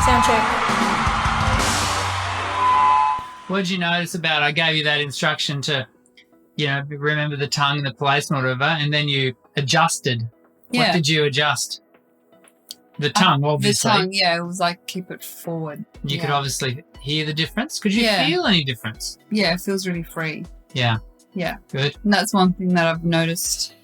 Sound check. What did you notice about? I gave you that instruction to, remember the tongue and the placement or whatever, and then you adjusted. Yeah. What did you adjust? The tongue, obviously. The tongue, yeah, it was like keep it forward. You could obviously hear the difference. Could you feel any difference? Yeah, it feels really free. Yeah. Yeah. Good. And that's one thing that I've noticed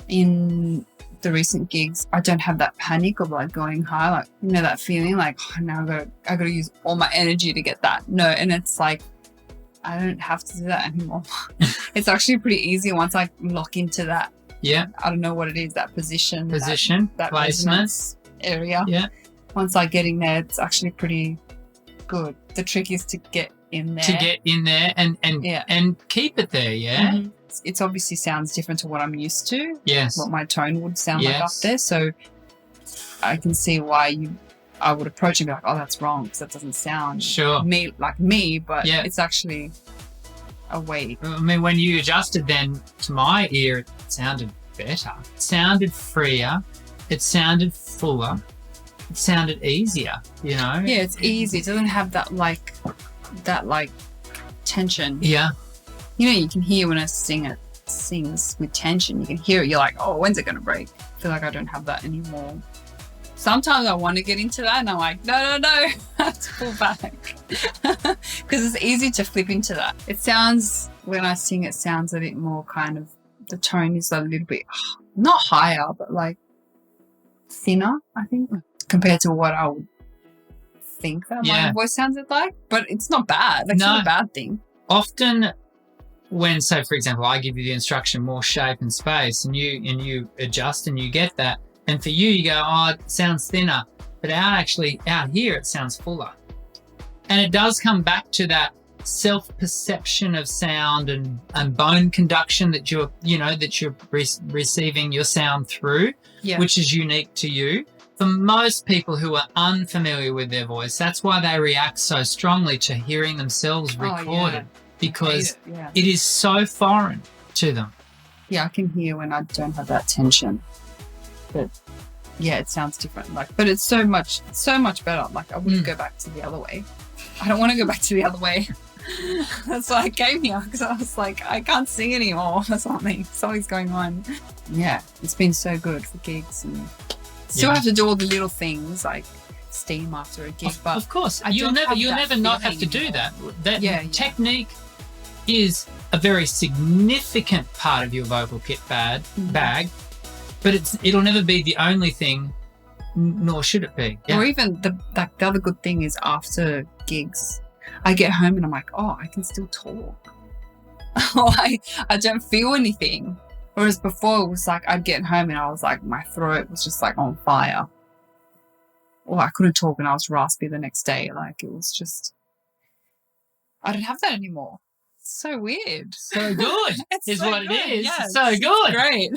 in the recent gigs. I don't have that panic of like going high, like, that feeling like, oh, now I gotta use all my energy to get that. No, and it's like, I don't have to do that anymore. It's actually pretty easy once I lock into that. Yeah. I don't know what it is, that position. That placement. Area. Yeah. Once I get in there, it's actually pretty good. The trick is to get in there. To get in there and keep it there, yeah? Mm-hmm. It obviously sounds different to what I'm used to. Yes. What my tone would sound like up there. So I can see why I would approach and be like, oh, that's wrong, because that doesn't sound like me, but it's actually a way. I mean, when you adjusted then to my ear, it sounded better. It sounded freer. It sounded fuller. It sounded easier, Yeah, it's easy. It doesn't have that tension. Yeah. You can hear when a singer sings with tension. You can hear it. You're like, oh, when's it going to break? I feel like I don't have that anymore. Sometimes I want to get into that and I'm like, no. I have to pull back. Because it's easy to flip into that. It sounds, when I sing, it sounds a bit more kind of, the tone is a little bit, not higher, but like thinner, I think, compared to what I would think that my voice sounded like. But it's not bad. It's not a bad thing. Often when, say, for example, I give you the instruction, more shape and space, and you adjust and you get that, and for you go, oh, it sounds thinner, but out here it sounds fuller. And it does come back to that self-perception of sound and bone conduction that you're receiving your sound through, which is unique to you. For most people who are unfamiliar with their voice, that's why they react so strongly to hearing themselves recorded, because it is so foreign to them. Yeah, I can hear when I don't have that tension. But it sounds different. But it's so much better. Like, I wouldn't go back to the other way. I don't want to go back to the other way. That's why I came here, because I was like, I can't sing anymore or something. Something's going on. Yeah, it's been so good for gigs, and still have to do all the little things like steam after a gig. But of course, you'll never not have to do that. That technique is a very significant part of your vocal kit bag, but it'll never be the only thing, nor should it be. Or even the other good thing is, after gigs, I get home and I'm like, oh, I can still talk. I don't feel anything. Whereas before it was like I'd get home and I was like, my throat was just like on fire. Or I couldn't talk and I was raspy the next day. Like, it was just, I don't have that anymore. So weird. So good is what it is. Yeah, so good. Great.